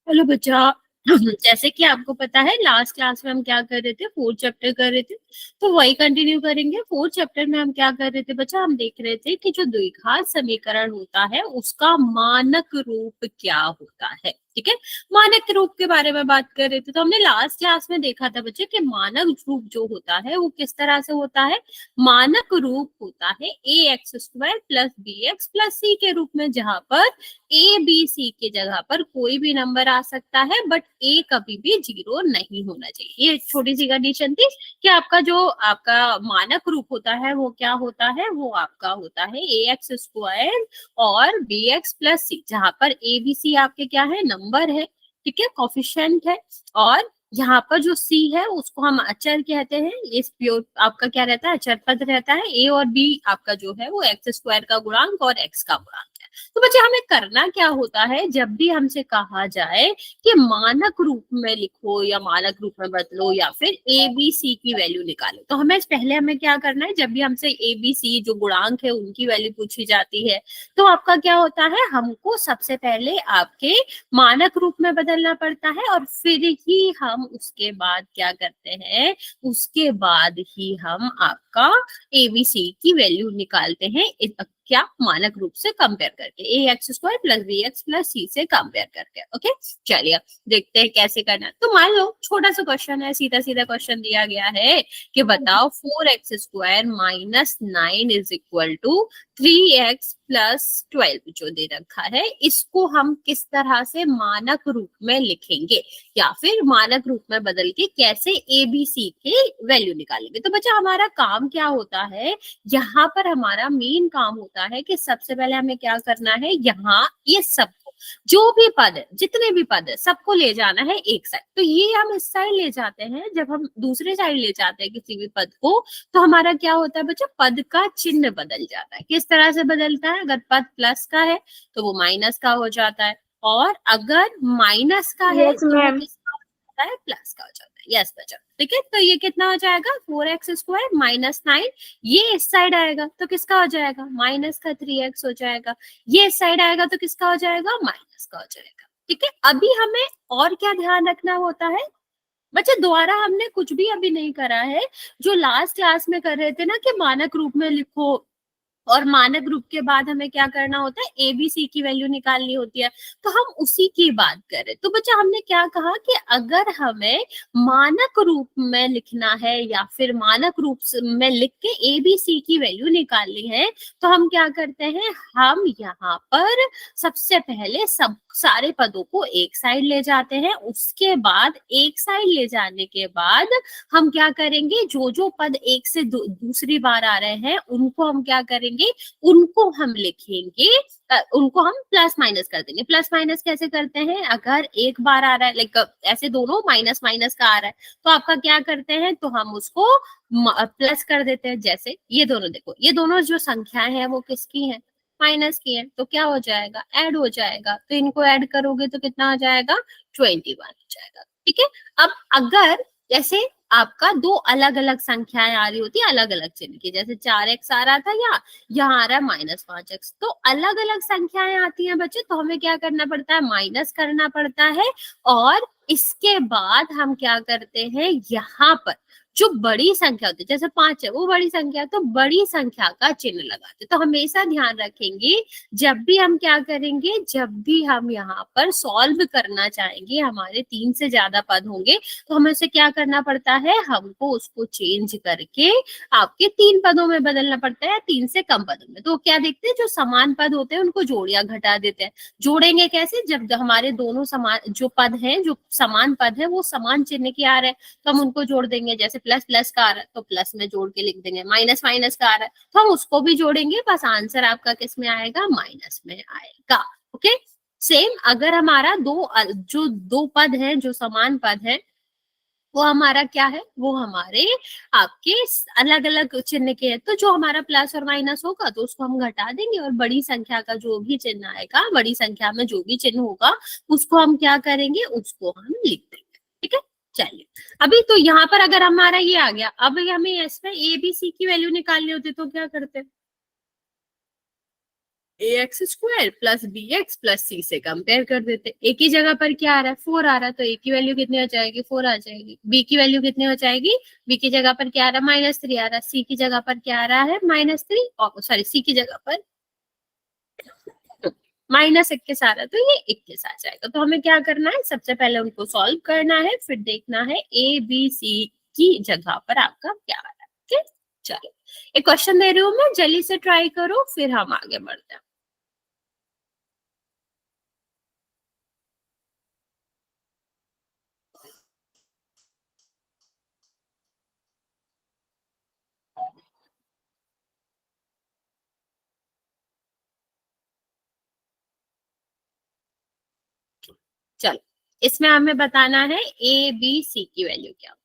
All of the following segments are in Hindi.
हेलो बच्चा। जैसे कि आपको पता है लास्ट क्लास में हम क्या कर रहे थे, फोर्थ चैप्टर कर रहे थे। तो वही कंटिन्यू करेंगे। फोर्थ चैप्टर में हम क्या कर रहे थे बच्चा, हम देख रहे थे कि जो द्विघात समीकरण होता है उसका मानक रूप क्या होता है। ठीक है, मानक रूप के बारे में बात कर रहे थे। तो हमने लास्ट क्लास में देखा था बच्चे कि मानक रूप जो होता है वो किस तरह से होता है। मानक रूप होता है A X square plus B X plus C के रूप में, जहां पर ए बी सी के जगह पर कोई भी नंबर आ सकता है बट ए कभी भी जीरो नहीं होना चाहिए। ये छोटी सी कंडीशन थी कि आपका जो आपका मानक रूप होता है वो क्या होता है, वो आपका होता है ए एक्स स्क्वायर और बी एक्स प्लस सी, जहां पर ए बी सी आपके क्या है, नंबर है। ठीक है, कोफिशिएंट है। और यहाँ पर जो सी है उसको हम अचर कहते हैं। इस प्योर आपका क्या रहता है, अचर पद रहता है। ए और बी आपका जो है वो एक्स स्क्वायर का गुणांक और एक्स का गुणांक। तो बच्चे हमें करना क्या होता है, जब भी हमसे कहा जाए कि मानक रूप में लिखो या मानक रूप में बदलो या फिर ए बी सी की वैल्यू निकालो, तो हमें क्या करना है, जब भी हमसे ए बी सी जो गुणांक है उनकी वैल्यू पूछी जाती है तो आपका क्या होता है, हमको सबसे पहले आपके मानक रूप में बदलना पड़ता है और फिर ही हम उसके बाद क्या करते हैं, उसके बाद ही हम आपका एबीसी की वैल्यू निकालते हैं। क्या, मानक रूप से कंपेयर करके, A X square plus B X plus C से कंपेयर करके। ओके, चलिए देखते हैं कैसे करना है। तो मान लो छोटा सा क्वेश्चन है, सीधा सीधा क्वेश्चन दिया गया है कि बताओ 4x² minus 9 is equal to 3x plus 12 जो दे रखा है, इसको हम किस तरह से मानक रूप में लिखेंगे या फिर मानक रूप में बदल के कैसे एबीसी के वैल्यू निकालेंगे। तो बच्चा हमारा काम क्या होता है, यहाँ पर हमारा मेन काम होता है कि सबसे पहले हमें क्या करना है, यहाँ ये सब जो भी पद है, जितने भी पद है, सबको ले जाना है एक साइड। तो ये हम इस साइड ले जाते हैं, जब हम दूसरे साइड ले जाते हैं किसी भी पद को तो हमारा क्या होता है बच्चा, पद का चिन्ह बदल जाता है। किस तरह से बदलता है, अगर पद प्लस का है तो वो माइनस का हो जाता है, और अगर माइनस का है यस तो वो मैम। किसका हो जाता है, प्लस का हो जाता है। यस बच्चा, ठीक है। तो ये कितना हो जाएगा, 4x² माइनस 9, ये इस साइड आएगा तो किसका हो जाएगा, माइनस का 3x हो जाएगा। ये इस साइड आएगा तो किसका हो जाएगा, माइनस का हो जाएगा। ठीक है, अभी हमें और क्या ध्यान रखना होता है बच्चे, दोबारा हमने कुछ भी अभी नहीं करा है। जो लास्ट क्लास में कर रहे थे ना कि मानक रूप में लिखो, और मानक रूप के बाद हमें क्या करना होता है, एबीसी की वैल्यू निकालनी होती है, तो हम उसी की बात करें। तो बच्चा हमने क्या कहा कि अगर हमें मानक रूप में लिखना है या फिर मानक रूप में लिख के एबीसी की वैल्यू निकालनी है तो हम क्या करते हैं, हम यहाँ पर सबसे पहले सब सारे पदों को एक साइड ले जाते हैं। उसके बाद एक साइड ले जाने के बाद हम क्या करेंगे, जो जो पद एक से दूसरी बार आ रहे हैं उनको हम क्या करेंगे, उनको हम लिखेंगे, उनको हम प्लस माइनस कर देंगे। प्लस माइनस कैसे करते हैं, अगर एक बार आ रहा है, लाइक ऐसे दोनों माइनस माइनस का आ रहा है तो आपका क्या करते हैं, तो हम उसको प्लस कर देते हैं। जैसे ये दोनों देखो, ये दोनों जो संख्याएं हैं वो किसकी हैं, माइनस की है, तो क्या हो जाएगा, ऐड हो जाएगा। तो इनको ऐड करोगे तो कितना हो जाएगा, 21 हो जाएगा। ठीक है, अब अगर जैसे आपका दो अलग अलग संख्याएं आ रही होती है अलग अलग चिन्ह की, जैसे 4x आ रहा था या यहाँ आ रहा है -5x, तो अलग अलग संख्याएं आती हैं बच्चे, तो हमें क्या करना पड़ता है, माइनस करना पड़ता है। और इसके बाद हम क्या करते हैं, यहाँ पर जो बड़ी संख्या होती है, जैसे 5 है वो बड़ी संख्या, तो बड़ी संख्या का चिन्ह लगाते। तो हमेशा ध्यान रखेंगे, जब भी हम क्या करेंगे, जब भी हम यहाँ पर सॉल्व करना चाहेंगे, हमारे 3 से ज्यादा पद होंगे तो हमें उसे क्या करना पड़ता है, हमको उसको चेंज करके आपके 3 पदों में बदलना पड़ता है, 3 से कम पदों में। तो क्या देखते हैं, जो समान पद होते हैं उनको जोड़ या घटा देते हैं। जोड़ेंगे कैसे, जब हमारे दोनों समान जो पद हैं, जो समान पद है वो समान चिन्ह के आ रहे हैं तो हम उनको जोड़ देंगे। जैसे प्लस प्लस का आ रहा है तो प्लस में जोड़ के लिख देंगे, माइनस माइनस का आ रहा है तो हम उसको भी जोड़ेंगे, बस आंसर आपका किस में आएगा, माइनस में आएगा। ओके, सेम अगर हमारा जो दो पद हैं, जो समान पद है, वो हमारा क्या है, वो हमारे आपके अलग अलग चिन्ह के हैं, तो जो हमारा प्लस और माइनस होगा तो उसको हम घटा देंगे, और बड़ी संख्या का जो भी चिन्ह आएगा, बड़ी संख्या में जो भी चिन्ह होगा उसको हम क्या करेंगे, उसको हम लिख देंगे। ठीक है, चलिए अभी तो यहाँ पर अगर हमारा ये आ गया, अब हमें इसमें ए बी सी की वैल्यू निकालनी होती तो क्या करते हैं, A X square plus B X plus C से कंपेयर कर देते। ए की जगह पर क्या आ रहा है, 4 आ रहा है, तो ए की वैल्यू कितनी हो जाएगी, 4 आ जाएगी। बी की वैल्यू कितनी हो जाएगी, बी की जगह पर क्या आ रहा है, -3 आ रहा है। सी की जगह पर क्या आ रहा है, -3, और सॉरी सी की जगह पर -21 आ रहा है, तो ये 21 आ जाएगा। तो हमें क्या करना है, सबसे पहले उनको सॉल्व करना है, फिर देखना है ए बी सी की जगह पर आपका क्या आ रहा है। ठीक, चलो एक क्वेश्चन दे रही हूँ मैं, जल्दी से ट्राई करो, फिर हम आगे बढ़ते हैं। चलो इसमें हमें बताना है ए बी सी की वैल्यू क्या होगी।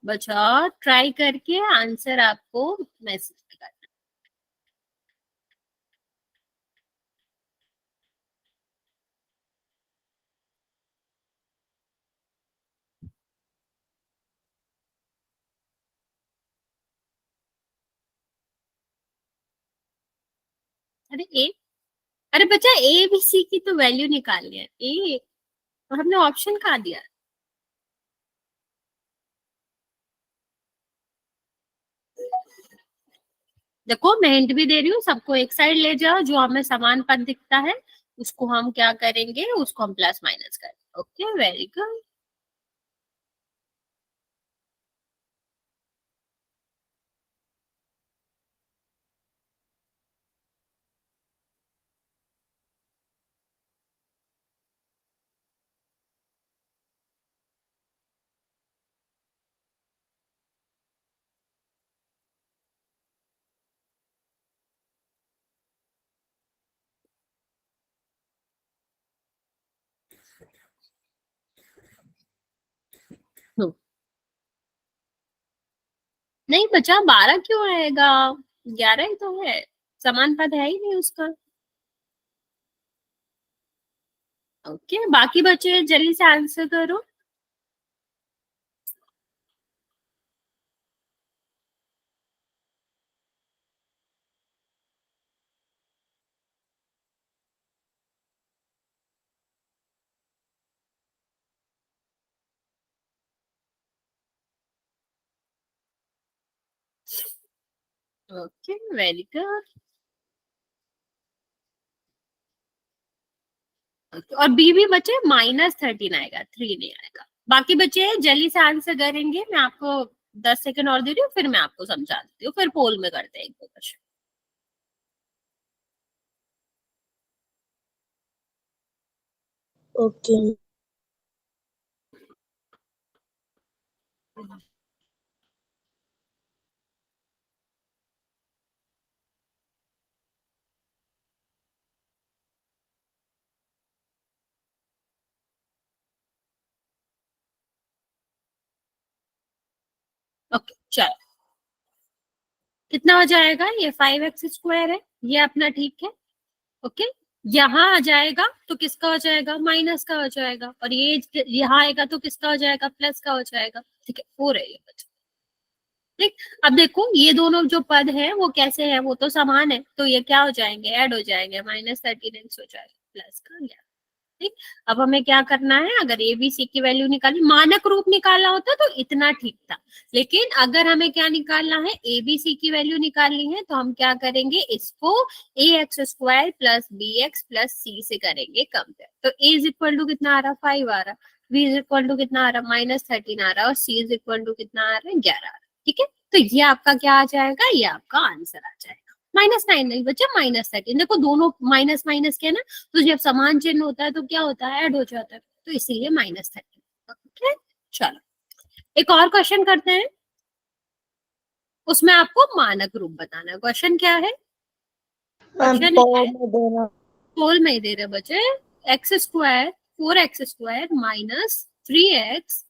बच्चा ट्राई करके आंसर आपको मैसेज करना। अरे ए, अरे बच्चा ए बी सी की तो वैल्यू निकालनी है, ए और हमने ऑप्शन कहाँ दिया। देखो मैं हिंट भी दे रही हूँ, सबको एक साइड ले जाओ, जो हमें समान पद दिखता है उसको हम क्या करेंगे, उसको हम प्लस माइनस करेंगे। Okay very good. नहीं बचा, 12 क्यों आएगा, 11 ही तो है, समान पद है ही नहीं उसका। ओके बाकी बचे जल्दी से आंसर करो। Okay very good. और बी भी बचे, -13 आएगा, 3 नहीं आएगा। बाकी बचे जल्दी से आंसर करेंगे, मैं आपको 10 सेकंड और दे रही हूँ, फिर मैं आपको समझा देती हूँ, फिर पोल में करते हैं एक दो क्वेश्चन। ओके ओके चलो कितना हो जाएगा, ये 5x² है, ये अपना ठीक है। ओके यहाँ आ जाएगा तो किसका हो जाएगा, माइनस का हो जाएगा, और ये यहाँ आएगा तो किसका हो जाएगा, प्लस का हो जाएगा। ठीक है 4 है ये बचा। ठीक, अब देखो ये दोनों जो पद है वो कैसे है, वो तो समान है, तो ये क्या हो जाएंगे, ऐड हो जाएंगे, -39 हो जाएगा, प्लस का गया। ठीक, अब हमें क्या करना है, अगर ए बी सी की वैल्यू निकाली, मानक रूप निकालना होता तो इतना ठीक था, लेकिन अगर हमें क्या निकालना है, ए बी सी की वैल्यू निकालनी है, तो हम क्या करेंगे, इसको ax² plus B X plus C से करेंगे कंपेयर। तो a इज इक्वल टू कितना आ रहा, 5 आ रहा, v इज इक्वल टू कितना आ रहा है, -13 आ रहा है, और c इज इक्वल टू कितना आ रहा है, 11 आ रहा है। ठीक है, तो ये आपका क्या आ जाएगा, ये आपका आंसर आ जाएगा। -9 नहीं बच्चा, -13। देखो दोनों माइनस माइनस के ना, तो जब समान चिन्ह होता है तो क्या होता है, ऐड हो जाता है, तो इसीलिए -13। ओके, चलो एक और क्वेश्चन करते हैं। उसमें आपको मानक रूप बताना है। क्वेश्चन क्या है, क्वेश्चन है पोल में दे रहे बच्चे, x², 4x² minus 3x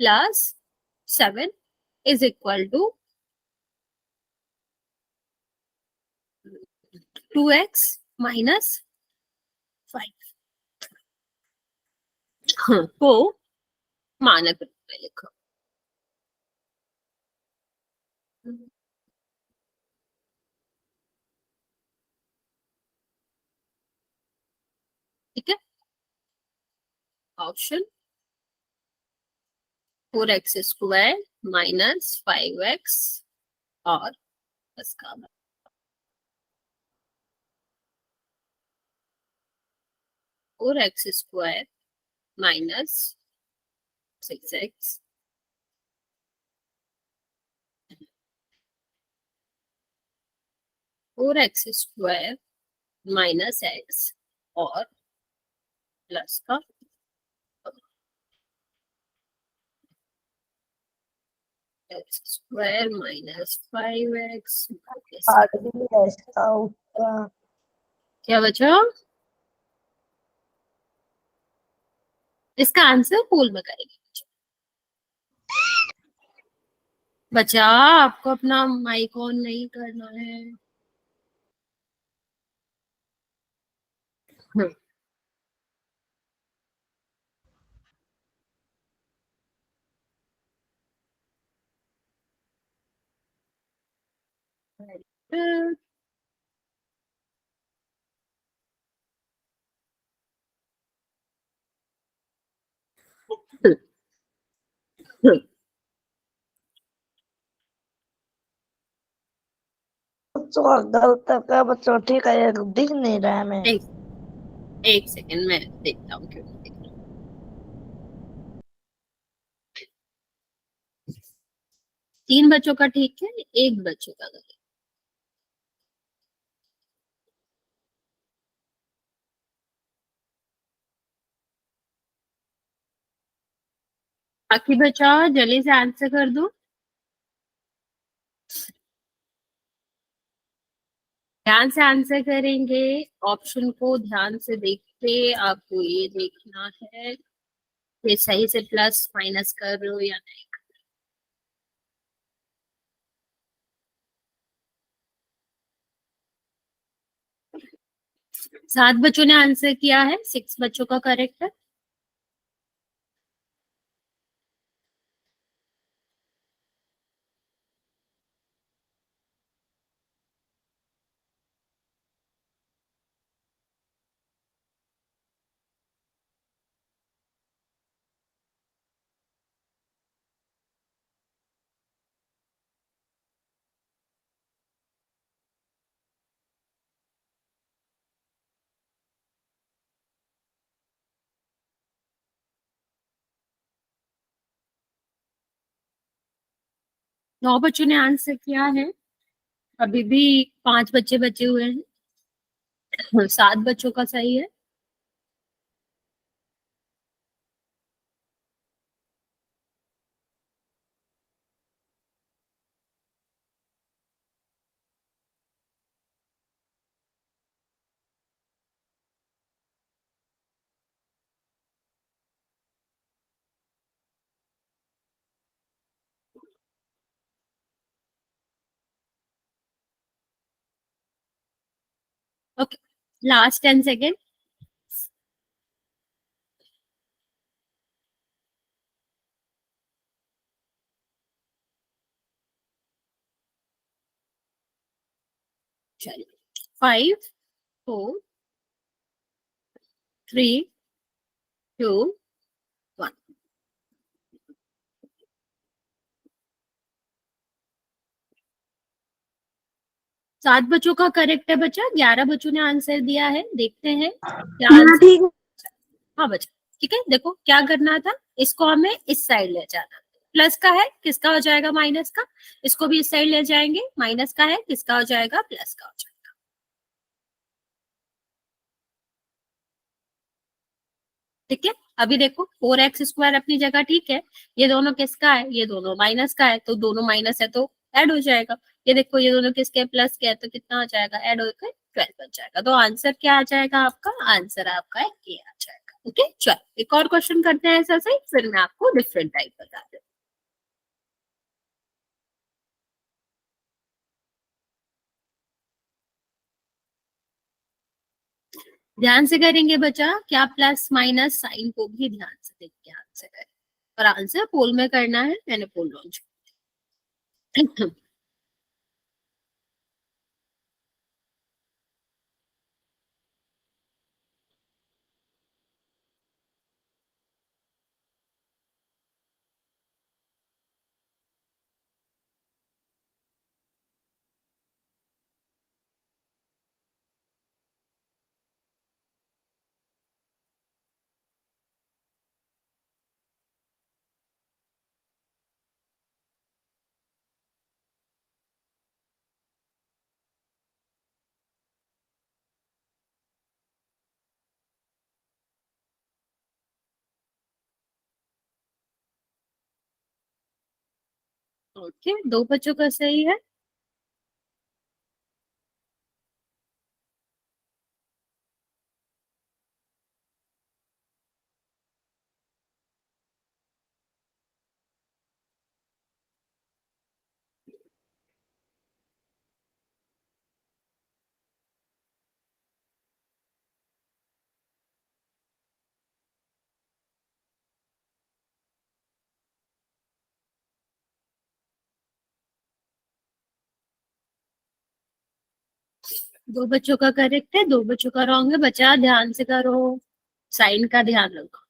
plus 7 is equal to 2x minus 5 को मानक रूप में लिखो। ठीक है, ऑप्शन 4x² माइनस 5x और इसका 4x² minus 6x 4x² minus x और प्लस का x² माइनस 5x। क्या बचा, इसका आंसर पोल में करेंगे बच्चा। आपको अपना माइक ऑन नहीं करना है। गलत का बच्चों ठीक है, दिख नहीं रहा है मैं। एक सेकंड मैं देखता हूँ क्यों नहीं दिख रहा। 3 बच्चों का ठीक है, 1 बच्चे का गलत। बाकी बच्चा जल्दी से आंसर कर दो। ध्यान से आंसर करेंगे, ऑप्शन को ध्यान से देख के आपको ये देखना है कि सही से प्लस माइनस कर रहे हो या नहीं। 7 बच्चों ने आंसर किया है, 6 बच्चों का करेक्ट है। नौ बच्चों ने आंसर किया है, अभी भी 5 बच्चे बचे हुए हैं। 7 बच्चों का सही है। Okay, last 10 second. चलिए 5 4 3 2 1। 7 बच्चों का करेक्ट है बच्चा, 11 बच्चों ने आंसर दिया है। देखते हैं क्या आंसर। ठीक है। हाँ बच्चा, ठीक है, देखो क्या करना था, इसको हमें इस साइड ले जाना। प्लस का है, किसका हो जाएगा माइनस का, इसको भी इस साइड ले जाएंगे, माइनस का है, किसका हो जाएगा प्लस का हो जाएगा। ठीक है, अभी देखो 4x² अपनी जगह ठीक है, ये दोनों किसका है, ये दोनों माइनस का है, तो दोनों माइनस है तो ऐड हो जाएगा। ये देखो ये दोनों किसके प्लस के है, तो कितना हो जाएगा, ऐड होकर 12 बन जाएगा। तो आंसर क्या आ जाएगा आपका, आंसर आपका ए आ जाएगा। ओके चलो एक और क्वेश्चन करते हैं ऐसा से, फिर मैं आपको डिफरेंट टाइप बता दूँ। ध्यान से करेंगे बच्चा, क्या प्लस माइनस साइन को भी ध्यान से देख के आंसर करें, और आंसर पोल में करना है, मैंने पोल लॉन्च। ओके, दो बच्चों का सही है। दो बच्चों का करेक्ट है, दो बच्चों का रॉन्ग है, बच्चा ध्यान से करो, साइन का ध्यान रखो।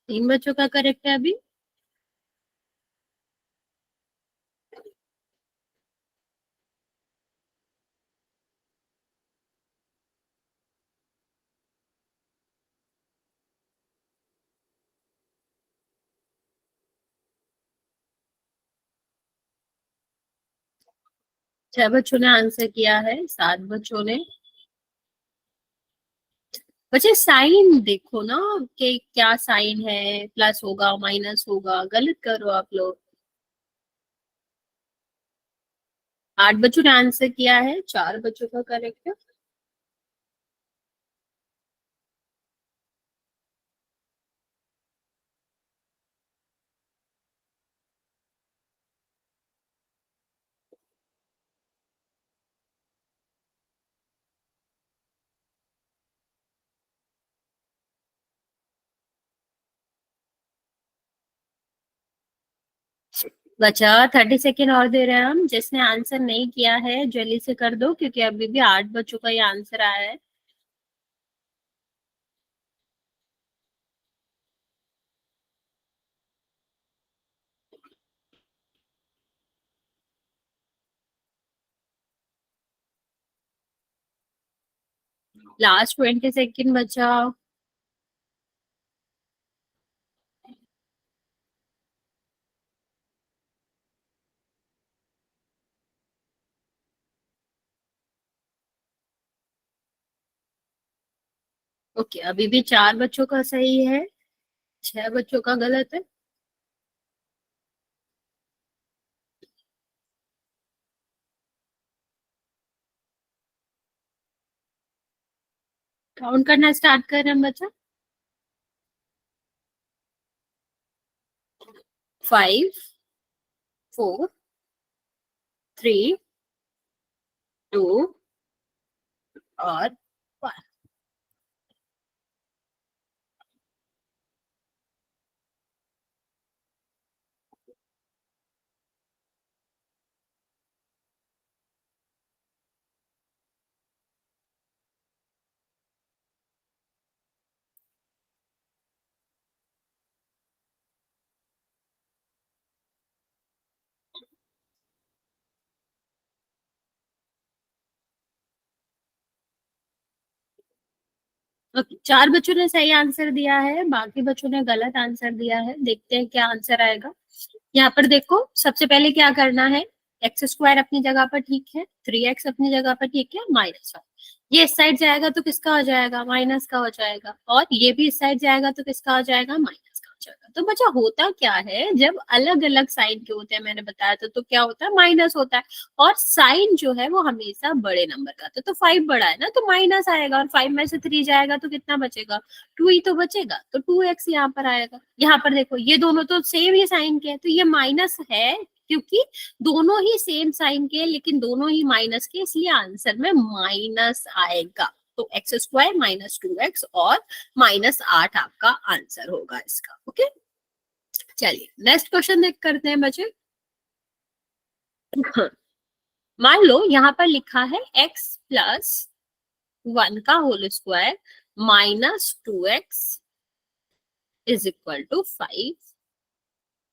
तीन बच्चों का करेक्ट है अभी। छह बच्चों ने आंसर किया है, सात बच्चों ने। बच्चे साइन देखो ना, कि क्या साइन है, प्लस होगा माइनस होगा, गलत करो आप लोग। आठ बच्चों ने आंसर किया है, चार बच्चों का करेक्ट है। बचा 30 सेकेंड और दे रहे हैं हम, जिसने आंसर नहीं किया है जल्दी से कर दो, क्योंकि अभी भी आठ बच्चों का ही आंसर आया है। लास्ट 20 सेकेंड बचा। ओके, अभी भी चार बच्चों का सही है, छह बच्चों का गलत है। काउंट करना स्टार्ट कर रहे हैं बच्चा। 5, 4, 3, 2 और 1। ओके, 4 बच्चों ने सही आंसर दिया है, बाकी बच्चों ने गलत आंसर दिया है। देखते हैं क्या आंसर आएगा। यहाँ पर देखो, सबसे पहले क्या करना है, एक्स स्क्वायर अपनी जगह पर ठीक है, 3x अपनी जगह पर ठीक है, -1 ये इस साइड जाएगा तो किसका हो जाएगा, माइनस का हो जाएगा, और ये भी इस साइड जाएगा तो किसका हो जाएगा, माइनस का हो जाएगा। तो बच्चा होता क्या है, जब अलग अलग साइन के होते हैं, मैंने बताया था, तो क्या होता है, माइनस होता है। और साइन जो है वो हमेशा बड़े नंबर का था, तो 5 बड़ा है ना, तो माइनस आएगा, और 5 में से 3 जाएगा तो कितना बचेगा, 2 ही तो बचेगा, तो 2x यहाँ पर आएगा। यहाँ पर देखो, ये दोनों तो सेम ही साइन के हैं, तो ये माइनस है, क्योंकि दोनों ही सेम साइन के, लेकिन दोनों ही माइनस के, इसलिए आंसर में माइनस आएगा। तो x² -2x और -8 आपका आंसर होगा इसका। ओके, चलिए नेक्स्ट क्वेश्चन देख करते हैं बच्चे। मान लो यहाँ पर लिखा है x+1 का whole square -2x is equal to 5।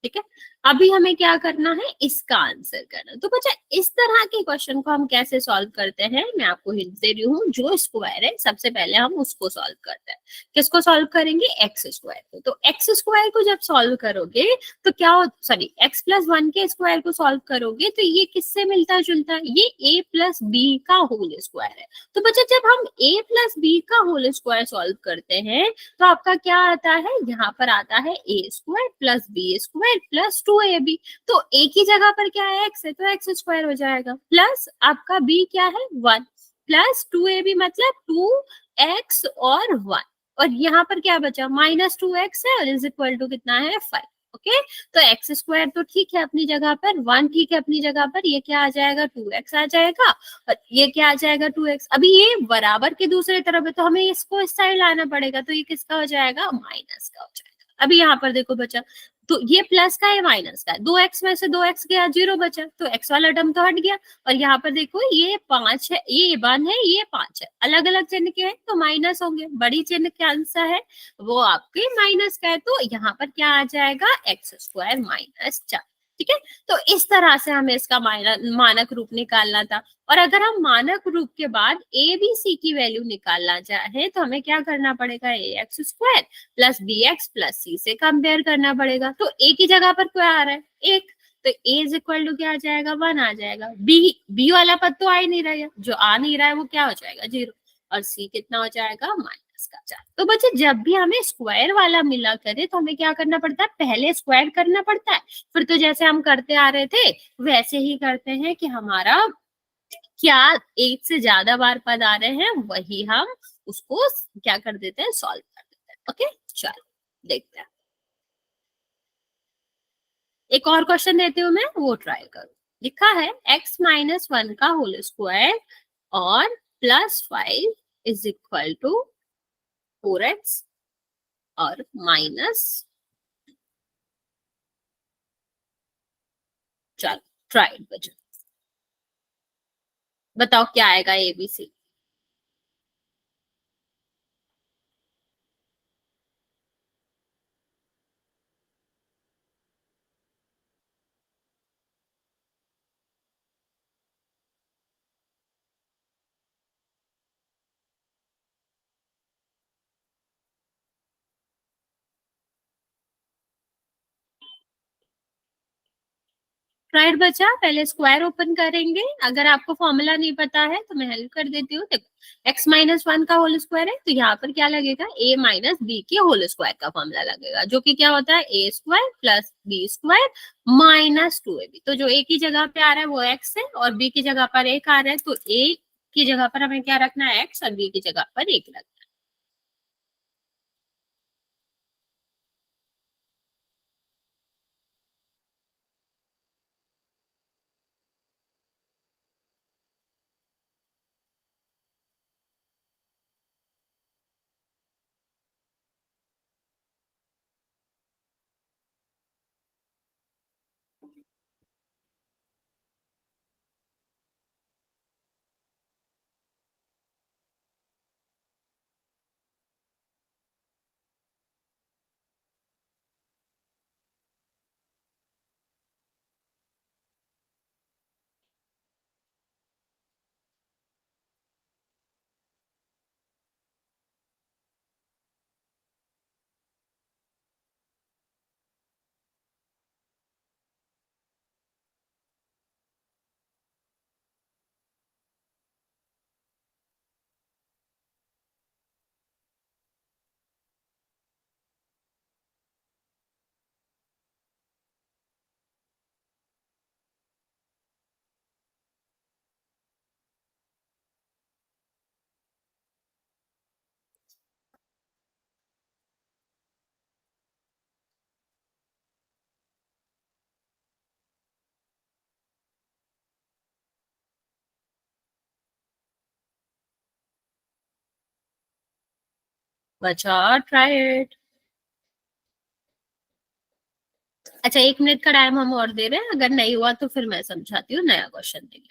ठीक है, अभी हमें क्या करना है, इसका आंसर करना। तो बच्चा इस तरह के क्वेश्चन को हम कैसे सॉल्व करते हैं, मैं आपको हिंट दे रही हूँ। जो स्क्वायर है सबसे पहले हम उसको सॉल्व करते हैं। किसको सॉल्व करेंगे, एक्स स्क्वायर को। तो एक्स स्क्वायर को जब सॉल्व करोगे तो क्या हो, सॉरी, x+1 के स्क्वायर को सॉल्व करोगे तो ये किससे मिलता जुलता है, ये a+b का होल स्क्वायर है। तो बच्चा जब हम a+b का होल स्क्वायर सॉल्व करते हैं तो आपका क्या आता है, यहाँ पर आता है a² + b² + 2ab। तो a की जगह पर क्या है, x है, तो x² हो जाएगा, प्लस आपका b क्या है, 1, प्लस 2ab मतलब 2x और 1, और यहाँ पर क्या बचा, -2x है, और इज इक्वल टू कितना है, 5। ओके, तो x² तो ठीक है अपनी जगह पर, 1 ठीक है अपनी जगह पर, ये क्या आ जाएगा, 2x आ जाएगा, और ये क्या आ जाएगा, 2x। अभी ये बराबर के दूसरे तरफ है, तो हमें इसको इस साइड लाना पड़ेगा, तो ये किसका हो जाएगा, माइनस का हो जाएगा। अभी यहाँ पर देखो बच्चा, तो ये प्लस का है, माइनस का है, 2x में से 2x गया, 0 बचा, तो x वाला टर्म तो हट गया। और यहाँ पर देखो, ये 5 है, ये 1 है, ये 5 है, अलग अलग चिन्ह के हैं तो माइनस होंगे। बड़ी चिन्ह का आंसर है वो आपके माइनस का है, तो यहाँ पर क्या आ जाएगा, x² -4। ठीक है, तो इस तरह से हमें इसका मानक रूप निकालना था। और अगर हम मानक रूप के बाद ए बी सी की वैल्यू निकालना चाहे तो हमें क्या करना पड़ेगा, ax² + bx + c से कंपेयर करना पड़ेगा। तो a की जगह पर क्या आ रहा है, 1, तो a इज इक्वल टू क्या आ जाएगा, 1 आ जाएगा। b वाला पद तो आ ही नहीं रहा है, जो आ नहीं रहा है वो क्या हो जाएगा, 0, और c कितना हो जाएगा, -4। तो बच्चे जब भी हमें स्क्वायर वाला मिला करे तो हमें क्या करना पड़ता है, पहले स्क्वायर करना पड़ता है, फिर तो जैसे हम करते आ रहे थे वैसे ही करते हैं कि हमारा क्या एक से ज्यादा बार पद आ रहे हैं वही हम उसको क्या कर देते हैं, सॉल्व कर देते हैं। ओके, चलो देखते हैं। एक और क्वेश्चन देती हूँ मैं, वो ट्राई करो। लिखा है x-1 का होल स्क्वायर और +5 इज इक्वल टू 4x और माइनस, चलो ट्राई बच्चों, बताओ क्या आएगा ABC। राइट बचा, पहले स्क्वायर ओपन करेंगे। अगर आपको फॉर्मूला नहीं पता है तो मैं हेल्प कर देती हूँ। देखो, x-1 का होल स्क्वायर है तो यहाँ पर क्या लगेगा, a - b के होल स्क्वायर का फॉर्मूला लगेगा, जो कि क्या होता है, a² + b² -2ab। तो जो a की जगह पे आ रहा है वो x है, और b की जगह पर 1 आ रहा है, तो a की जगह पर हमें क्या रखना है, x, और b की जगह पर 1 रखना है। बचा, ट्राई इट। अच्छा, 1 मिनट का टाइम हम और दे रहे हैं, अगर नहीं हुआ तो फिर मैं समझाती हूँ, नया क्वेश्चन देंगे।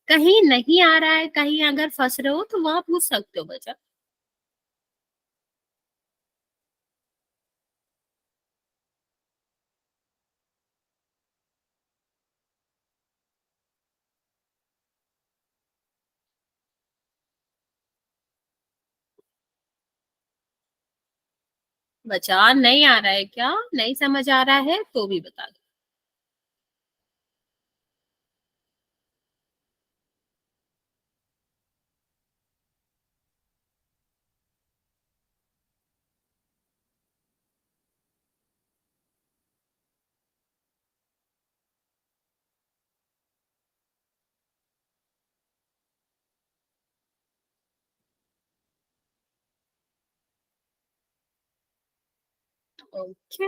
कहीं नहीं आ रहा है, कहीं अगर फंस रहे हो तो वहां पूछ सकते हो बच्चा। बचा, नहीं आ रहा है क्या? नहीं समझ आ रहा है तो भी बता दो। ओके,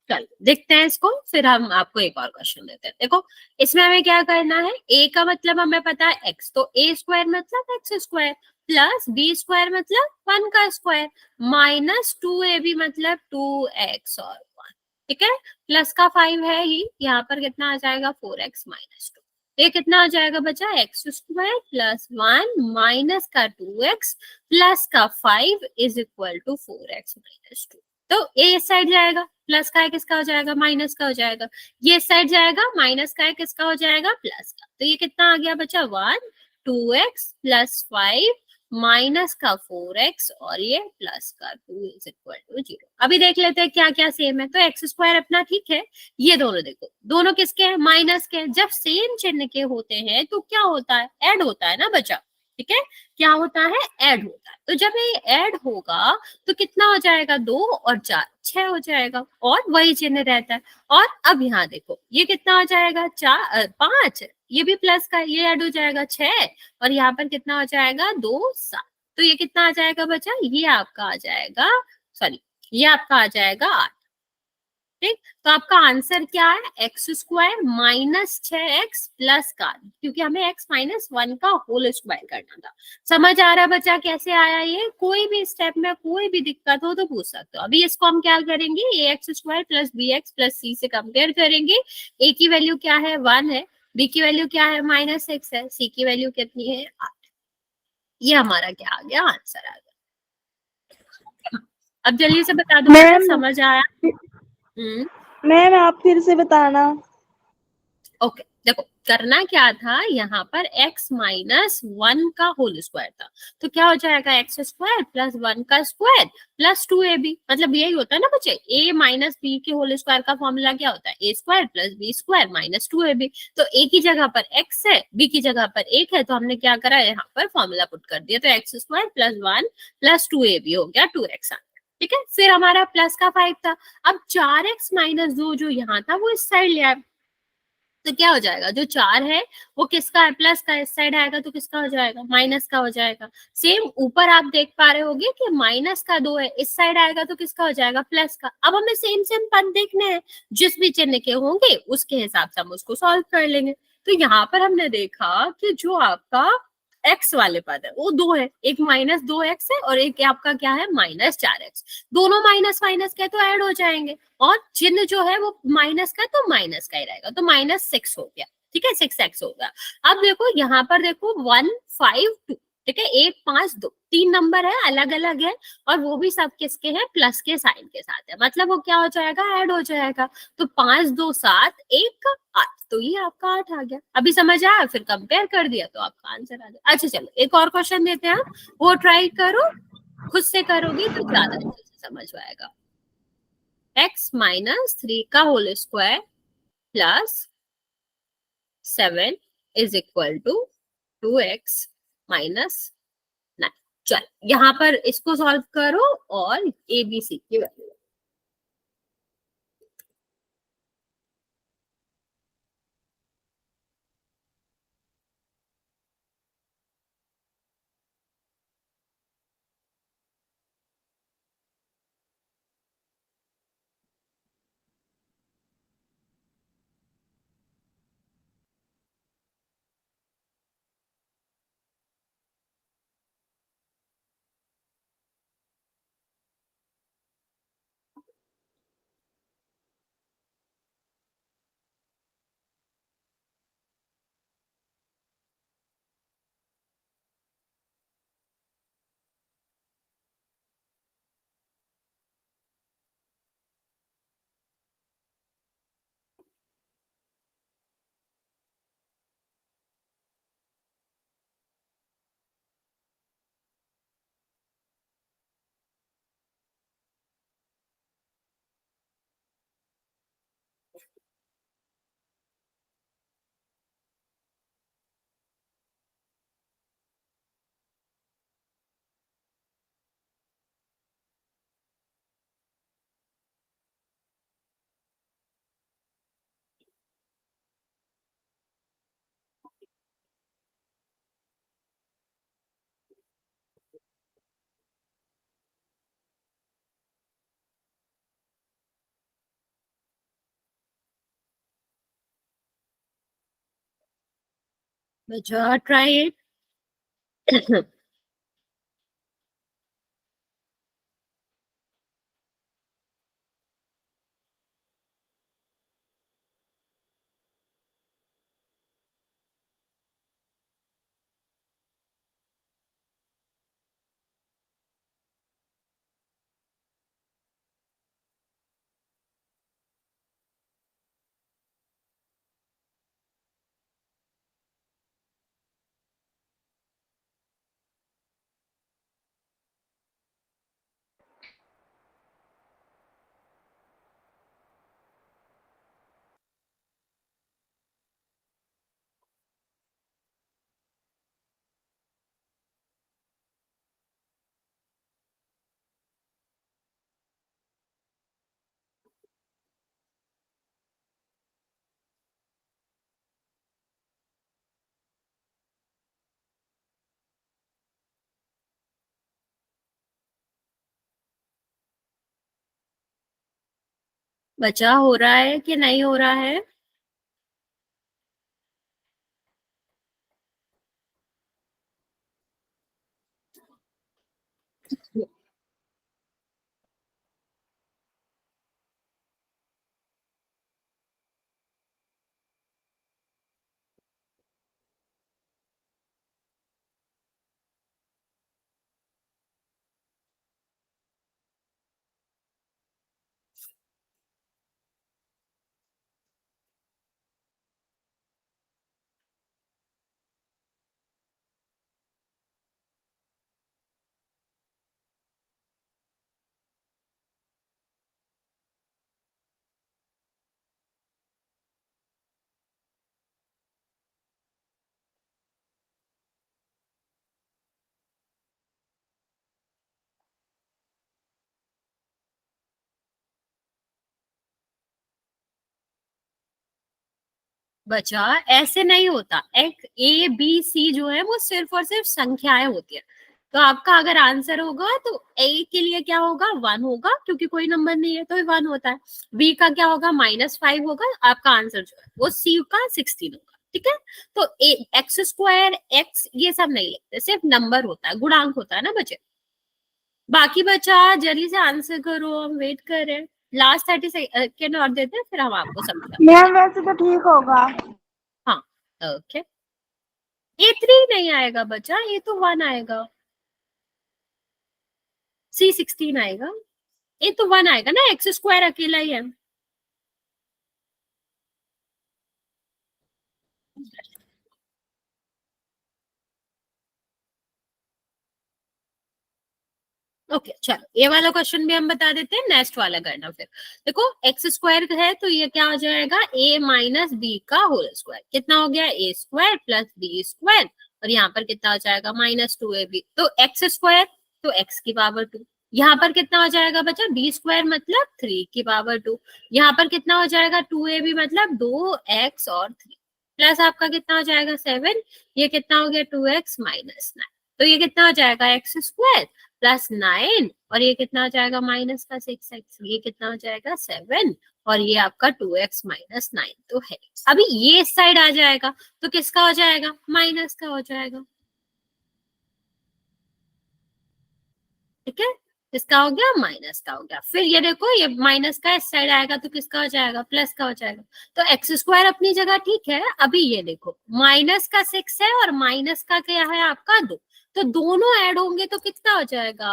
चल देखते हैं इसको, फिर हम आपको एक और क्वेश्चन देते हैं। देखो, इसमें हमें क्या करना है, ए का मतलब हमें पता है एक्स, तो ए स्क्वायर मतलब x square, plus B square मतलब 1 का स्क्वायर, माइनस 2ab मतलब 2x और 1। ठीक है, प्लस का 5 है ही, यहाँ पर कितना आ जाएगा 4x-2। ये कितना आ जाएगा बच्चा, एक्स स्क्वायर प्लस 1 माइनस का 2x प्लस का 5 इज इक्वल टू 4x-2। तो ये इस साइड जाएगा, प्लस का है किसका हो जाएगा, माइनस का हो जाएगा। ये इस साइड जाएगा, माइनस का है किसका हो जाएगा, प्लस का। तो ये कितना आ गया बच्चा, 1 2x+5 माइनस का 4x और ये प्लस का 2 इज इक्वल टू 0। अभी देख लेते हैं क्या क्या सेम है। तो एक्स स्क्वायर अपना ठीक है, ये दोनों देखो, दोनों किसके हैं, माइनस के हैं। जब सेम चिन्ह के होते हैं तो क्या होता है, ऐड होता है ना बच्चा। ठीक है, क्या होता है, ऐड होता है। तो जब ये ऐड होगा तो कितना हो जाएगा, 2 और 4 6 हो जाएगा, और वही चिन्ह रहता है। और अब यहाँ देखो, ये कितना हो जाएगा, 5, ये भी प्लस का, ये ऐड हो जाएगा 6, और यहाँ पर कितना हो जाएगा, 2 7। तो ये कितना आ जाएगा बच्चा, ये आपका आ जाएगा, सॉरी, ये आपका आ जाएगा 8। ठीक, तो आपका आंसर क्या है, x square minus 6x plus का, क्योंकि हमें x-1 का होल स्क्वायर करना था। समझ आ रहा है बच्चा कैसे आया ये? कोई भी स्टेप में कोई भी दिक्कत हो तो पूछ सकते हो। अभी इसको हम क्या करेंगे, A X square plus B X plus C से कंपेयर करेंगे। ए की वैल्यू क्या है, 1 है, बी की वैल्यू क्या है, -6 है, सी की वैल्यू कितनी है, 8। ये हमारा क्या आ गया, आंसर आ गया। अब जल्दी से बता दो बच्चा, मैम समझ आया? हम्म, मैम आप फिर से बताना। ओके, देखो करना क्या था, यहाँ पर x-1 का होल स्क्वायर था, तो क्या हो जाएगा, एक्स स्क्वायर प्लस 1 का स्क्वायर प्लस 2ab, मतलब यही होता है ना बच्चे, a माइनस बी के होल स्क्वायर का फॉर्मूला क्या होता है, a square plus B square minus 2ab। तो a की जगह पर x है, b की जगह पर 1 है, तो हमने क्या करा, यहाँ पर फॉर्मूला पुट कर दिया, तो x square plus 1 plus 2ab हो गया 2x। ठीक है, फिर हमारा प्लस का 5 था। अब 4x-2 जो यहाँ था वो इस साइड ले आए, तो क्या हो जाएगा, जो 4 है वो किसका है, प्लस का, इस साइड आएगा तो किसका हो जाएगा, माइनस का हो जाएगा। सेम ऊपर आप देख पा रहे होगे कि माइनस का 2 है, इस साइड आएगा तो किसका हो जाएगा, प्लस का। अब हमें सेम सेम पद देखने हैं, जिस भी चिन्ह के होंगे उसके हिसाब से हम उसको सॉल्व कर लेंगे। तो यहाँ पर हमने देखा कि जो आपका एक्स वाले पद है वो 2 है, एक -2x है और एक आपका क्या है, -4x। दोनों माइनस माइनस के तो ऐड हो जाएंगे, और चिन्ह जो है वो माइनस का, तो माइनस का ही रहेगा, तो -6 हो गया। ठीक है, 6x हो गया। अब देखो यहाँ पर देखो 1 5 2, ठीक है, 1 5 2 3 नंबर है, अलग अलग है, और वो भी सब किसके हैं, प्लस के साइन के साथ है, मतलब वो क्या हो जाएगा, ऐड हो जाएगा। तो 5 2 7 1 8, तो ये आपका 8 आ गया। अभी समझ आया, फिर कंपेयर कर दिया तो आपका आंसर आ गया। अच्छा चलो, एक और क्वेश्चन देते हैं, वो ट्राई करो, खुद से करोगी तो ज्यादा अच्छे से समझ आएगा। x-3 का whole square plus 7 is equal to 2x-9। चल यहाँ पर इसको सॉल्व करो और ABC की वैल्यू। बच्चा ट्राई इट। बच्चा हो रहा है कि नहीं हो रहा है? बच्चा ऐसे नहीं होता। एक ए बी सी जो है वो सिर्फ और सिर्फ संख्याएं होती है। तो आपका अगर आंसर होगा तो ए के लिए क्या होगा, 1 होगा, क्योंकि कोई नंबर नहीं है तो 1 होता है। बी का क्या होगा, -5 होगा। आपका आंसर जो है वो सी का 16 होगा। ठीक है। तो एक्स स्क्वायर एक्स ये सब नहीं लिखते, सिर्फ नंबर होता है, गुणांक होता है ना बच्चे। बाकी बच्चा जल्दी से आंसर करो, हम वेट कर रहे हैं। लास्ट 30 सेकेंड और देते हैं, फिर हम आपको समझाते हैं। मैम वैसे तो ठीक होगा। हाँ, ओके। A3 नहीं आएगा बच्चा, ये तो 1 आएगा। C16 आएगा। ये तो 1 आएगा ना, एक्स स्क्वायर अकेला ही है। ओके चलो, ये वाला क्वेश्चन भी हम बता देते हैं, नेक्स्ट वाला करना फिर। देखो एक्स स्क्वायर है तो ये क्या हो जाएगा, a माइनस बी का होल स्क्वायर। कितना हो गया, a square plus B square, और यहाँ पर कितना हो जाएगा, -2ab। तो एक्स स्क्वायर तो x की पावर 2। यहाँ पर कितना हो जाएगा बच्चा, बी स्क्वायर मतलब 3 की पावर 2। यहाँ पर कितना हो जाएगा, 2ab मतलब 2x और 3, प्लस आपका कितना हो जाएगा 7। ये कितना हो गया, 2x माइनस 9। तो ये कितना हो जाएगा, एक्स स्क्वायर +9, और ये कितना हो जाएगा, माइनस का 6x, ये कितना हो जाएगा 7, और ये आपका 2x माइनस 9 तो है। अभी ये साइड आ जाएगा तो किसका हो जाएगा, माइनस का हो जाएगा। ठीक है, किसका हो गया, माइनस का हो गया। फिर ये देखो, ये माइनस का इस साइड आएगा तो किसका हो जाएगा, प्लस का हो जाएगा। तो एक्स स्क्वायर अपनी जगह ठीक है। अभी ये देखो, माइनस का 6 है और माइनस का क्या है आपका 2, तो दोनों ऐड होंगे तो कितना हो जाएगा,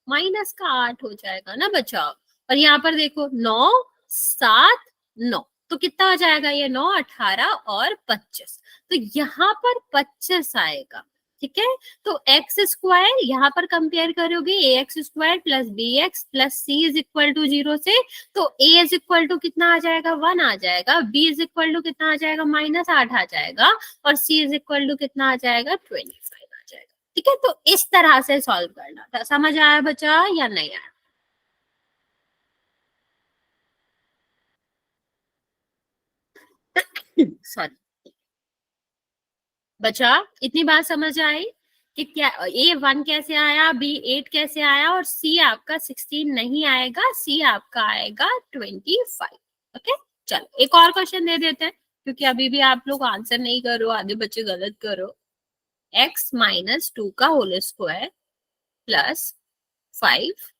माइनस का 8 हो जाएगा ना बच्चा। और यहाँ पर देखो 9 7 9, तो कितना हो जाएगा, ये 9 18 और 25, तो यहाँ पर 25 आएगा। ठीक है। तो एक्स स्क्वायर यहाँ पर कंपेयर करोगे, A X square plus B X plus C is equal to 0 से, तो ए इज इक्वल टू कितना आ जाएगा, 1 आ जाएगा। बी इज इक्वल टू कितना आ जाएगा, -8 आ जाएगा। और सी इज इक्वल टू कितना आ जाएगा, 25 आ जाएगा। ठीक है, तो इस तरह से सॉल्व करना था। समझ आया बच्चा या नहीं आया? सॉरी बच्चा, इतनी बात समझ आई कि क्या A1 कैसे आया, B8 कैसे आया, और C आपका 16 नहीं आएगा, C आपका आएगा 25। ओके चलो, एक और क्वेश्चन दे देते हैं। क्योंकि अभी भी आप लोग आंसर नहीं करो, आधे बच्चे गलत करो। x-2 का whole square plus 5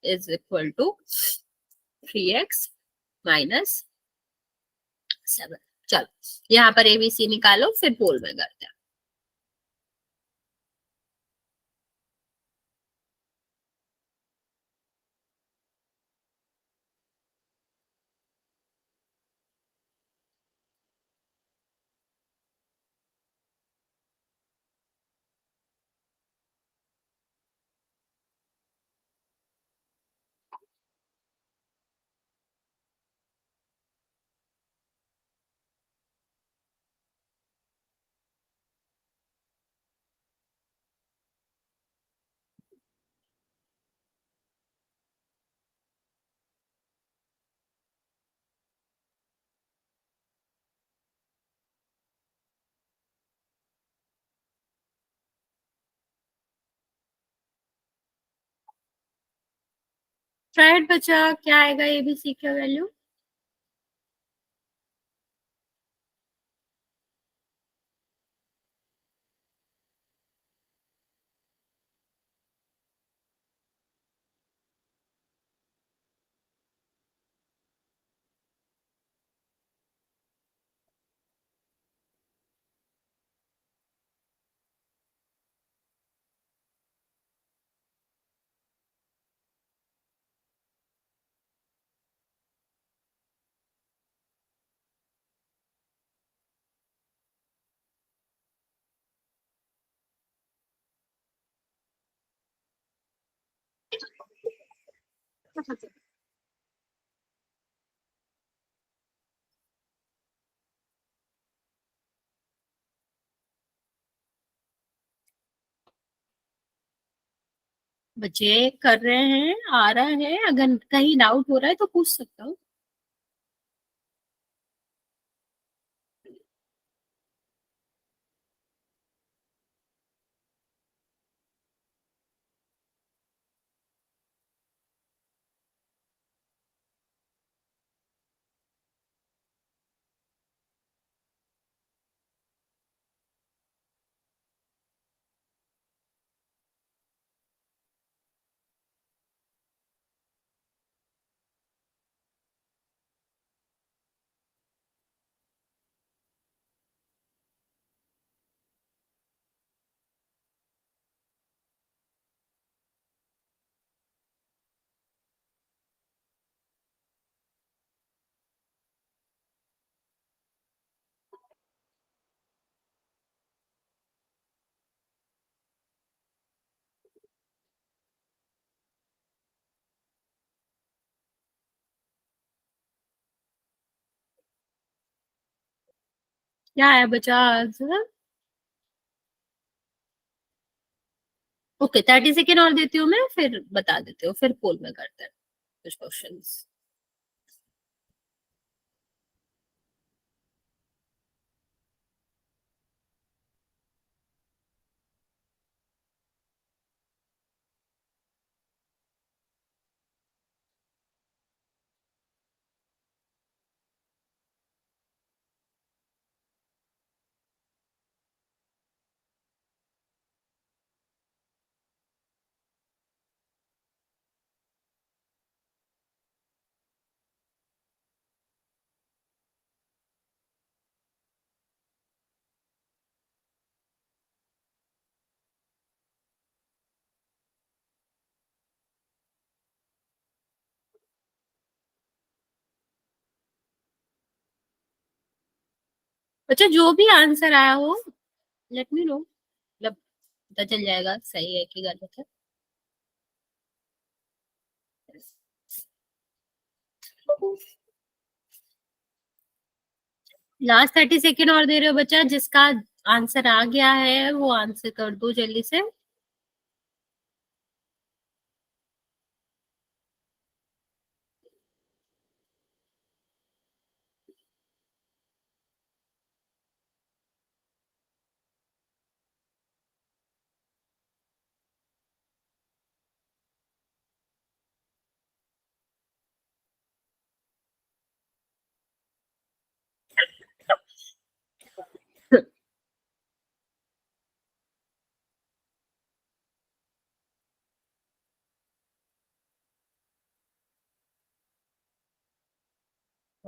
is equal to 3x-7। चलो यहाँ पर एबीसी निकालो, फिर पोल में करते हैं। राइट बचा, क्या आएगा एबीसी का वैल्यू? बच्चे कर रहे हैं, आ रहा है, अगर कहीं डाउट हो रहा है तो पूछ सकता हूँ। क्या है बचा आंसर? ओके, 30 सेकेंड और देती हूँ मैं, फिर बता देती हूँ, फिर पोल में करते हैं कुछ क्वेश्चंस। बच्चा जो भी आंसर आया हो, लेट मी नो, मतलब पता चल जाएगा सही है कि गलत है। लास्ट 30 सेकेंड और दे रहे हो बच्चा, जिसका आंसर आ गया है वो आंसर कर दो जल्दी से।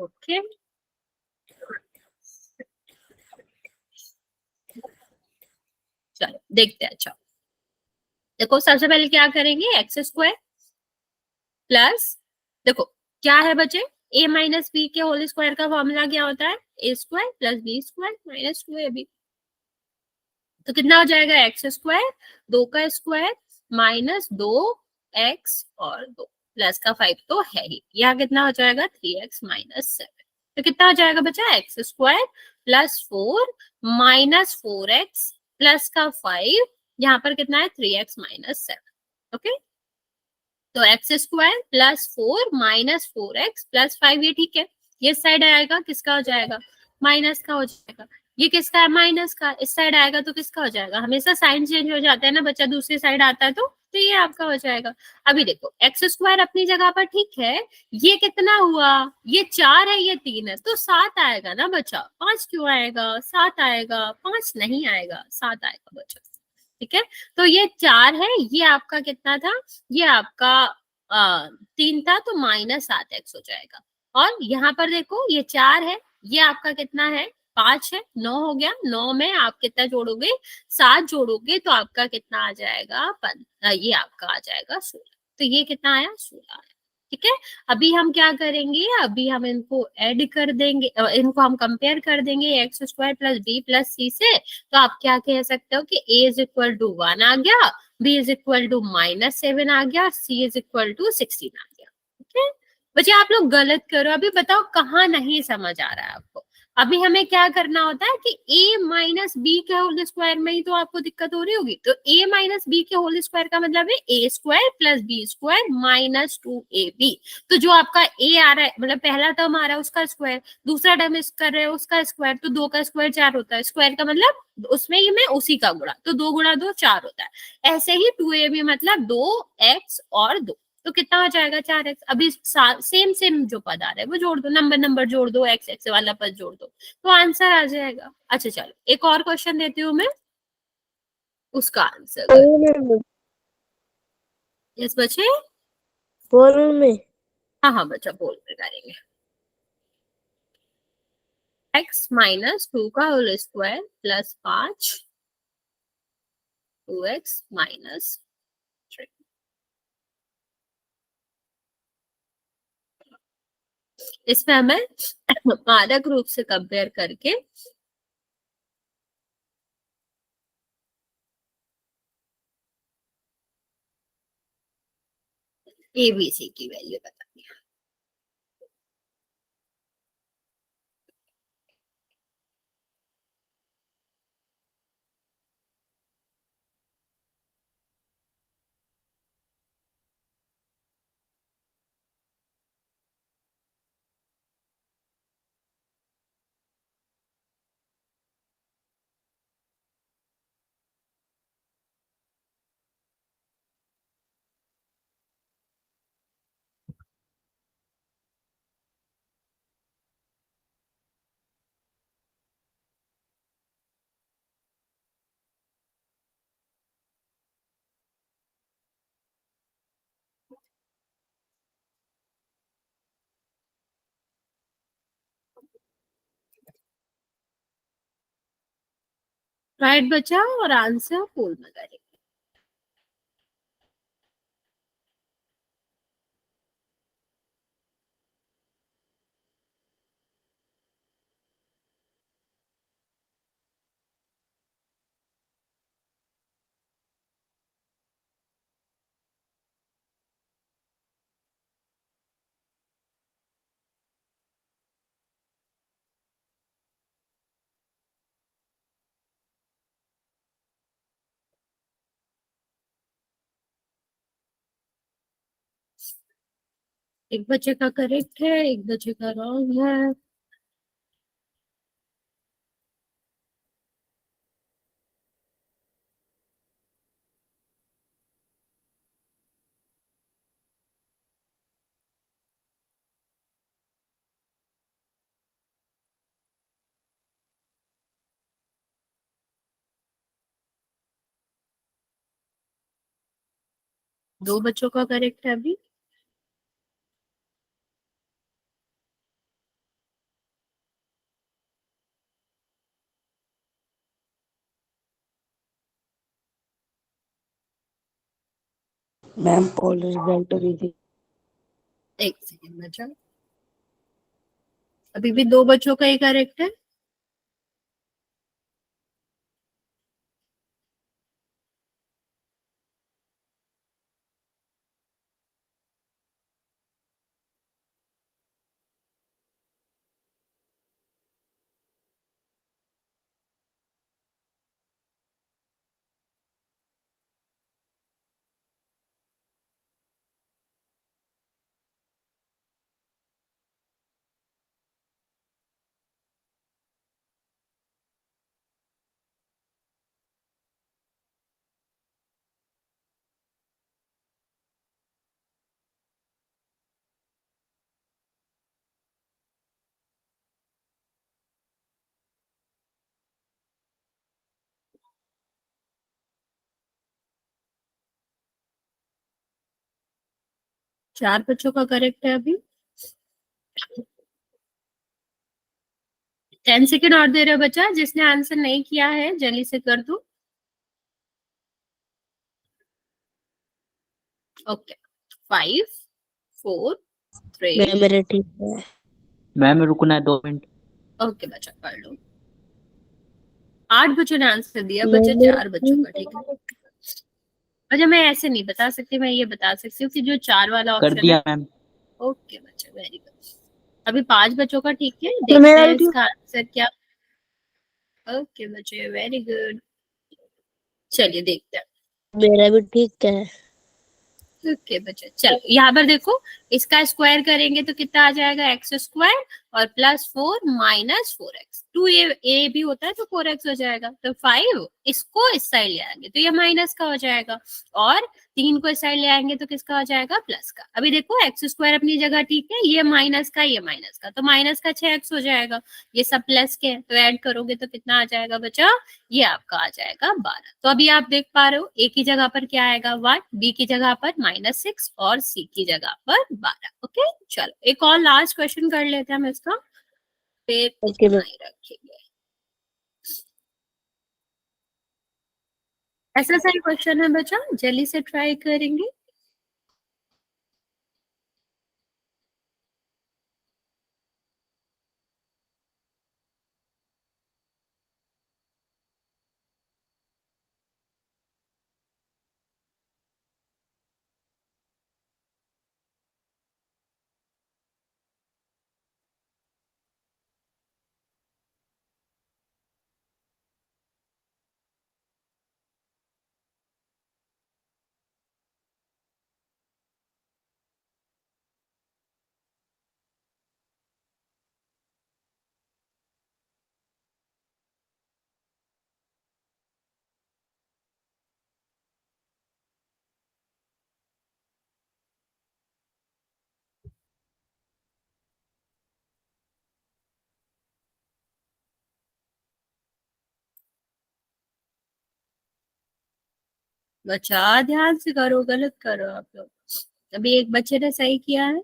ओके, चलो देखते हैं। अच्छा देखो, सबसे पहले क्या करेंगे, एक्स स्क्वायर प्लस, देखो क्या है बचे, ए माइनस बी के होल स्क्वायर का फॉर्मूला क्या होता है, A square plus B square minus 2ab। तो कितना हो जाएगा, एक्स स्क्वायर, 2 का स्क्वायर माइनस 2x और 2 प्लस का 5 तो है ही, यहाँ कितना हो जाएगा 3x माइनस 7। तो कितना हो जाएगा बच्चा, x square plus 4 minus 4x plus का 5, यहाँ पर कितना है 3x माइनस 7। ओके, तो x square plus 4 minus 4x plus 5, ये ठीक है। ये साइड आएगा किसका हो जाएगा, माइनस का हो जाएगा। ये किसका है, माइनस का। इस साइड आएगा तो किसका हो जाएगा, हमेशा साइन चेंज हो जाता है ना बच्चा, दूसरी साइड आता है तो ये आपका हो जाएगा। अभी देखो एक्स स्क्वायर अपनी जगह पर ठीक है, ये कितना हुआ, ये 4 है ये 3 है, तो 7 आएगा ना बच्चा। 5 क्यों आएगा, 7 आएगा, 5 नहीं आएगा, 7 आएगा बच्चा। ठीक है, तो ये 4 है, ये आपका कितना था, ये आपका 3 था, तो -7x हो जाएगा। और यहाँ पर देखो ये 4 है, ये आपका कितना है, 5 है, 9 हो गया। 9 में आप कितना जोड़ोगे, 7 जोड़ोगे तो आपका कितना आ जाएगा, ये आपका आ जाएगा 16। तो ये कितना आया, 16 आया। ठीक है, अभी हम क्या करेंगे, अभी हम इनको ऐड कर देंगे, इनको हम कंपेयर कर देंगे X square plus B plus C से। तो आप क्या कह सकते हो कि a इज इक्वल टू 1 आ गया, b इज इक्वल टू -7 आ गया, c इज इक्वल टू 16 आ गया। ठीक है, बच्चे आप लोग गलत करो, अभी बताओ कहाँ नहीं समझ आ रहा है आपको। अभी हमें क्या करना होता है कि a माइनस बी के होल स्क्वायर में ही तो आपको दिक्कत हो रही होगी। तो a माइनस बी के होल स्क्वायर का मतलब है a square plus B square minus 2ab। तो जो आपका a आ रहा है, मतलब पहला टर्म आ रहा है उसका स्क्वायर, दूसरा टर्म कर रहे हो उसका स्क्वायर, तो 2 का स्क्वायर 4 होता है। स्क्वायर का मतलब उसमें ही में उसी का गुणा, तो 2 गुणा 2 4 होता है। ऐसे ही 2ab मतलब 2x और 2, तो कितना हो जाएगा 4x। अभी सेम सेम जो पद आ रहा है वो जोड़ दो, नंबर नंबर जोड़ दो, एक्स एक्स वाला पद जोड़ दो, तो आंसर आ जाएगा। अच्छा चलो एक और क्वेश्चन देती हूँ मैं, उसका आंसर कर। यस बच्चे, में हाँ हाँ बच्चा बोल में करेंगे। x माइनस 2 का whole square plus 5 2x minus 3। इसमें हमें मानक रूप से कंपेयर करके एबीसी की वैल्यू बतानी है। राइट बच्चा, और आंसर पोल में करेंगे। एक बच्चे का करेक्ट है, एक बच्चे का रॉन्ग है। दो बच्चों का करेक्ट है अभी। मैम पोल रिजल्ट भी थी। एक सेकेंड बचा, अभी भी दो बच्चों का ही करेक्ट है। चार बच्चों का करेक्ट है अभी। 10 सेकेंड और दे रहे हो बच्चा, जिसने आंसर नहीं किया है जल्दी से कर दो। ओके, 5 4 3। मैम मेरे ठीक है। मैम रुकना है 2 मिनट। ओके बच्चा कर लो। 8 बच्चों ने आंसर दिया बच्चा, मैम मेरे 4 बच्चों का, ठीक ठीक है। है। अच्छा मैं ऐसे नहीं बता सकती, मैं ये बता सकती हूँ कि जो 4 वाला कर ऑप्शन है। दिया मैम। ओके बच्चा, वेरी गुड। अभी 5 बच्चों का ठीक है, तो देखते मेरा हैं भी ठीक। इसका आंसर क्या। ओके बच्चे, वेरी गुड। चलिए देखते हैं। मेरा भी ठीक है। ओके बच्चे, चलो यहाँ पर देखो, इसका स्क्वायर करेंगे तो कितना आ जाएगा, एक्स स्क्वायर और +4 -4x। 2a भी होता है तो 4x हो जाएगा, तो 5 इसको इस साइड ले आएंगे तो ये माइनस का हो जाएगा, और 3 को इस साइड ले आएंगे तो किसका हो जाएगा, प्लस का। अभी देखो एक्स स्क्वायर अपनी जगह ठीक है, ये माइनस का, ये माइनस का, तो माइनस का 6x हो जाएगा। ये सब प्लस के हैं तो ऐड करोगे तो कितना आ जाएगा बच्चा, ये आपका आ जाएगा 12। तो अभी आप देख पा रहे हो ए की जगह पर क्या आएगा 1, बी की जगह पर -6 और सी की जगह पर 12। ओके चलो एक और लास्ट क्वेश्चन कर लेते हैं हम इसका, फिर ओके इतना मैम। ही रखेंगे। ऐसा सही क्वेश्चन है बच्चा, जल्दी से ट्राई करेंगे। बच्चा ध्यान से करो, गलत करो आप लोग। अभी एक बच्चे ने सही किया है।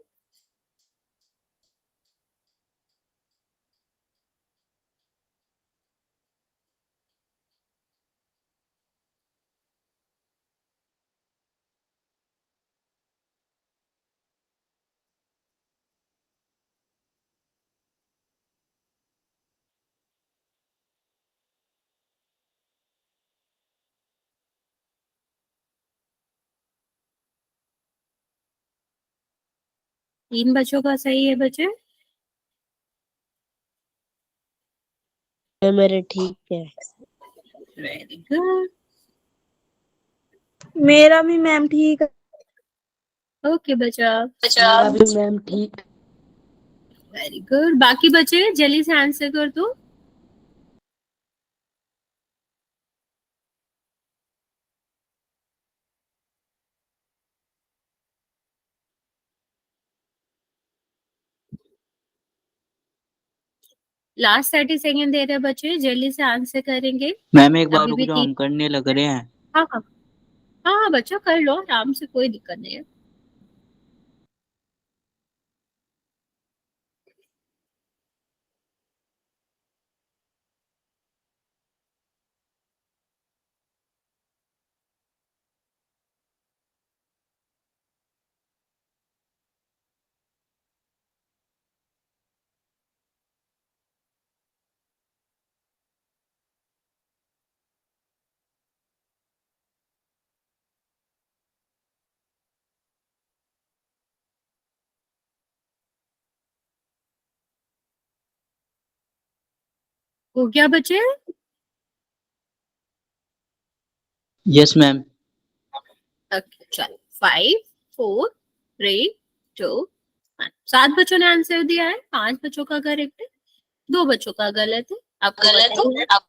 तीन बच्चों का सही है बच्चे। मैम मेरे ठीक है। Very good. मेरा भी मैम ठीक है। ओके बच्चा, मेरा भी मैम ठीक। Very good. बाकी बच्चे जल्दी से आंसर कर दो। लास्ट 30 सेकेंड दे रहे हैं बच्चे, जल्दी से आंसर करेंगे। मैम एक बार अभी रुक भी जाओ, तीन। हम करने लग रहे हैं। हाँ हाँ, हाँ हाँ बच्चा कर लो आराम से, कोई दिक्कत नहीं है। हो गया बच्चे? Yes ma'am. ओके चलो 5 4 3 2 1। 7 बच्चों ने आंसर दिया है, 5 बच्चों का करेक्ट है, 2 बच्चों का गलत है। आपको बताइए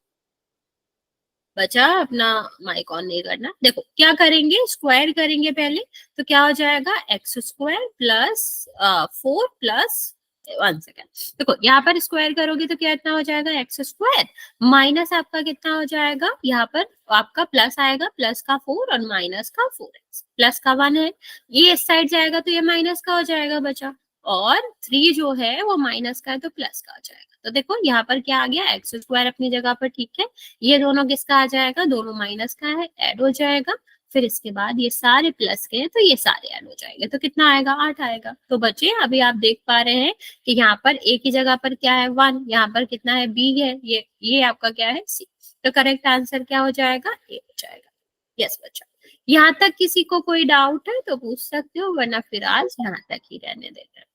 बचा अपना माइक ऑन नहीं करना। देखो क्या करेंगे, स्क्वायर करेंगे पहले, तो क्या हो जाएगा x square plus 4 plus 1 second. देखो यहाँ पर स्क्वायर करोगे तो क्या इतना हो जाएगा एक्स स्क्वायर, माइनस आपका कितना हो जाएगा, यहाँ पर आपका प्लस आएगा, प्लस का 4 और माइनस का 4x, प्लस का 1 है, ये इस साइड जाएगा तो ये माइनस का हो जाएगा बचा, और 3 जो है वो माइनस का है तो प्लस का आ जाएगा। तो देखो यहाँ पर क्या आ गया, एक्स स्क्वायर अपनी जगह पर ठीक है, ये दोनों किसका आ जाएगा, दोनों माइनस का है, ऐड हो जाएगा, फिर इसके बाद ये सारे प्लस के हैं तो ये सारे ऐड हो जाएंगे, तो कितना आएगा 8 आएगा। तो बच्चे अभी आप देख पा रहे हैं कि यहाँ पर ए की जगह पर क्या है 1, यहाँ पर कितना है बी है, ये आपका क्या है सी। तो करेक्ट आंसर क्या हो जाएगा, ए हो जाएगा। यस बच्चा, यहाँ तक किसी को कोई डाउट है तो पूछ सकते हो, वरना फिर आज यहाँ तक ही रहने देते हैं।